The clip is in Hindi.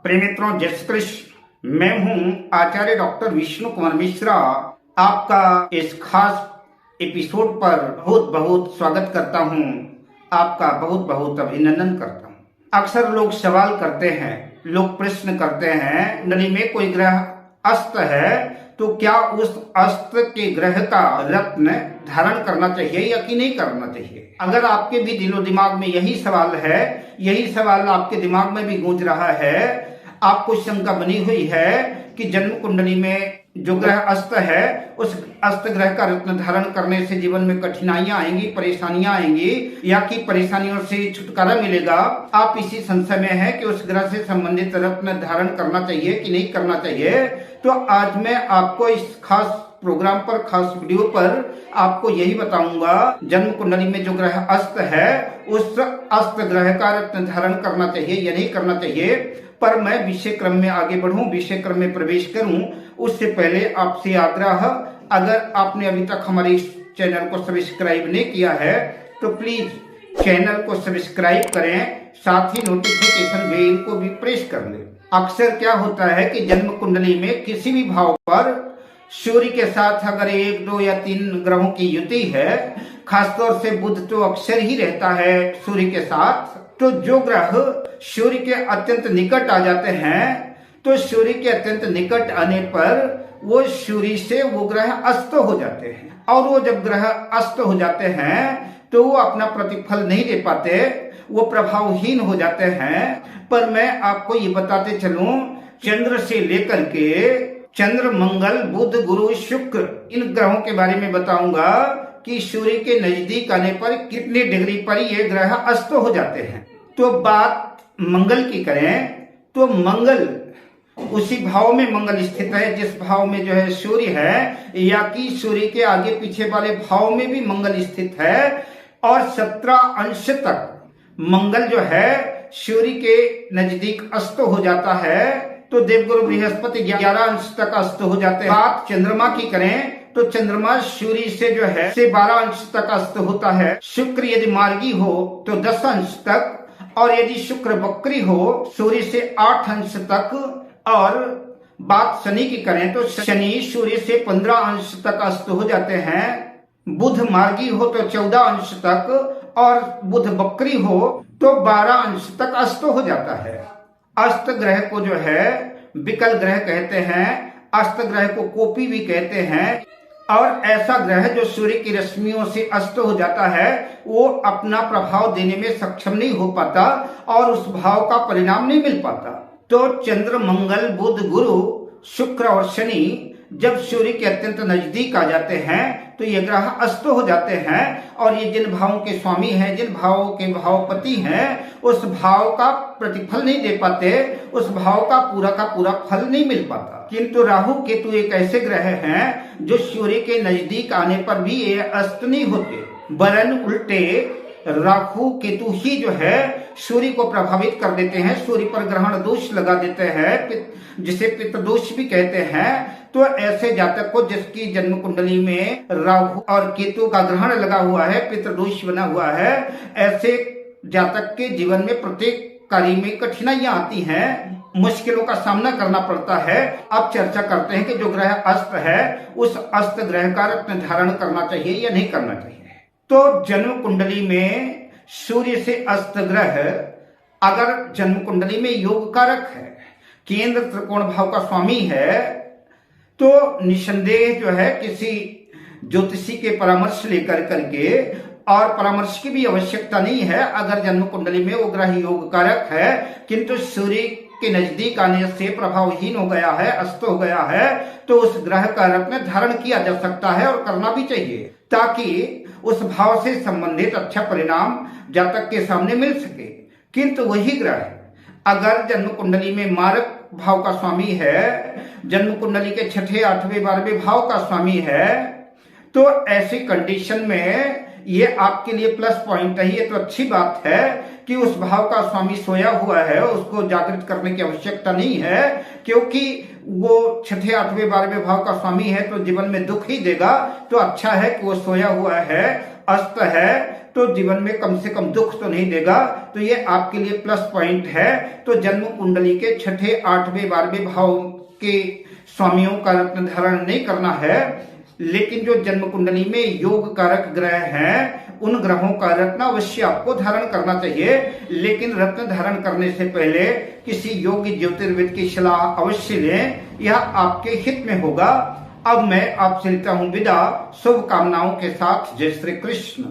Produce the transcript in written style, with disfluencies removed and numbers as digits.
प्रिय मित्रों, जय श्री कृष्ण। मैं हूं आचार्य डॉक्टर विष्णु कुमार मिश्रा। आपका इस खास एपिसोड पर बहुत बहुत स्वागत करता हूं। आपका बहुत बहुत अभिनंदन करता हूं। अक्सर लोग सवाल करते हैं, लोग प्रश्न करते हैं, कुंडली में कोई ग्रह अस्त है तो क्या उस अस्त के ग्रह का रत्न धारण करना चाहिए या कि नहीं करना चाहिए। अगर आपके भी दिलो दिमाग में यही सवाल है, यही सवाल आपके दिमाग में भी गूंज रहा है, आपको शंका बनी हुई है कि जन्म कुंडली में जो ग्रह अस्त है उस अस्त ग्रह का रत्न धारण करने से जीवन में कठिनाइयां आएंगी, परेशानियां आएंगी या कि परेशानियों से छुटकारा मिलेगा। आप इसी संशय में है कि उस ग्रह से संबंधित रत्न धारण करना चाहिए कि नहीं करना चाहिए। तो आज मैं आपको इस खास प्रोग्राम पर, खास वीडियो पर आपको यही बताऊंगा, जन्म कुंडली में जो ग्रह अस्त है उस अस्त ग्रह का रत्न धारण करना चाहिए या नहीं करना चाहिए। पर मैं विषय क्रम में आगे बढ़ूं, विषय क्रम में प्रवेश करूं, उससे पहले आपसे आग्रह, अगर आपने अभी तक हमारे इस चैनल को सब्सक्राइब नहीं किया है तो प्लीज चैनल को सब्सक्राइब करें, साथ ही नोटिफिकेशन बेल को भी प्रेस कर लें। अक्सर क्या होता है कि जन्म कुंडली में किसी भी भाव पर सूर्य के साथ अगर 1, 2 या 3 ग्रहों की युति है, खासतौर से बुध तो अक्सर ही रहता है सूर्य के साथ, तो जो ग्रह सूर्य के अत्यंत निकट आ जाते हैं, तो सूर्य के अत्यंत निकट आने पर वो सूर्य से वो ग्रह अस्त हो जाते हैं। और वो जब ग्रह अस्त हो जाते हैं तो वो अपना प्रतिफल नहीं दे पाते, वो प्रभावहीन हो जाते हैं। पर मैं आपको ये बताते चलूं, चंद्र से लेकर के चंद्र, मंगल, बुध, गुरु, शुक्र, इन ग्रहों के बारे में बताऊंगा कि सूर्य के नजदीक आने पर कितनी डिग्री पर ये ग्रह अस्त हो जाते हैं। तो बात मंगल की करें तो मंगल उसी भाव में मंगल स्थित है जिस भाव में जो है सूर्य है, या कि सूर्य के आगे पीछे वाले भाव में भी मंगल स्थित है। और 17 अंश तक मंगल जो है सूर्य के नजदीक अस्त हो जाता है। तो देवगुरु बृहस्पति 11 अंश तक अस्त हो जाते हैं। बात चंद्रमा की करें तो चंद्रमा सूर्य से जो है 12 अंश तक अस्त होता है। शुक्र यदि मार्गी हो तो 10 अंश तक, और यदि शुक्र वक्री हो सूर्य से 8 अंश तक। और बात शनि की करें तो शनि सूर्य से 15 अंश तक अस्त हो जाते हैं। बुध मार्गी हो तो 14 अंश तक, और बुध वक्री हो तो 12 अंश तक अस्त हो जाता है। अस्त ग्रह को जो है विकल ग्रह कहते हैं, अस्त ग्रह को कोपी भी कहते हैं। और ऐसा ग्रह जो सूर्य की रश्मियों से अस्त हो जाता है वो अपना प्रभाव देने में सक्षम नहीं हो पाता और उस भाव का परिणाम नहीं मिल पाता। तो चंद्र, मंगल, बुध, गुरु, शुक्र और शनि जब सूर्य के अत्यंत नजदीक आ जाते हैं तो ये ग्रह अस्त हो जाते हैं। और ये जिन भावों के स्वामी हैं, जिन भावों के भावपति हैं, उस भाव का प्रतिफल नहीं दे पाते, उस भाव का पूरा फल नहीं मिल पाता। किंतु राहु केतु एक ऐसे ग्रह हैं जो सूर्य के नजदीक आने पर भी ये अस्त नहीं होते, वरन उल्टे राहु केतु ही जो है सूर्य को प्रभावित कर देते हैं, सूर्य पर ग्रहण दोष लगा देते हैं, जिसे पितृदोष भी कहते हैं। तो ऐसे जातक को जिसकी जन्म कुंडली में राहु और केतु का ग्रहण लगा हुआ है, पितृदोष बना हुआ है, ऐसे जातक के जीवन में प्रत्येक कार्य में कठिनाइयां आती हैं, मुश्किलों का सामना करना पड़ता है। अब चर्चा करते हैं कि जो ग्रह अस्त है उस अस्त ग्रह का रत्न धारण करना चाहिए या नहीं करना चाहिए। तो जन्म कुंडली में सूर्य से अस्त ग्रह अगर जन्म कुंडली में योग कारक है, केंद्र त्रिकोण भाव का स्वामी है, तो निसंदेह जो है किसी ज्योतिषी के परामर्श लेकर करके, और परामर्श की भी आवश्यकता नहीं है अगर जन्म कुंडली में वो ग्रह योग कारक है किंतु सूर्य के नजदीक आने से प्रभावहीन हो गया है, अस्त हो गया है, तो उस ग्रह का रत्न धारण किया जा सकता है और करना भी चाहिए, ताकि उस भाव से संबंधित अच्छा परिणाम जातक के सामने मिल सके। किंतु वही ग्रह अगर जन्म कुंडली में मारक भाव का स्वामी है, जन्म कुंडली के 6, 8वें, 12वें भाव का स्वामी है, तो ऐसी कंडीशन में ये आपके लिए प्लस पॉइंट है। ये तो अच्छी बात है कि उस भाव का स्वामी सोया हुआ है, उसको जागृत करने की आवश्यकता नहीं है, क्योंकि वो 6, 8वें, 12वें भाव का स्वामी है तो जीवन में दुख ही देगा। तो अच्छा है कि वो सोया हुआ है, अस्त है, तो जीवन में कम से कम दुख तो नहीं देगा, तो ये आपके लिए प्लस पॉइंट है। तो जन्म कुंडली के छठे, 8वें, 12वें भाव के स्वामियों का रत्न धारण नहीं करना है, लेकिन जो जन्म कुंडली में योग कारक ग्रह हैं उन ग्रहों का रत्न अवश्य आपको धारण करना चाहिए। लेकिन रत्न धारण करने से पहले किसी योग्य ज्योतिर्विद की सलाह अवश्य लें, यह आपके हित में होगा। अब मैं आपसे लेता हूं विदा, शुभकामनाओं के साथ। जय श्री कृष्ण।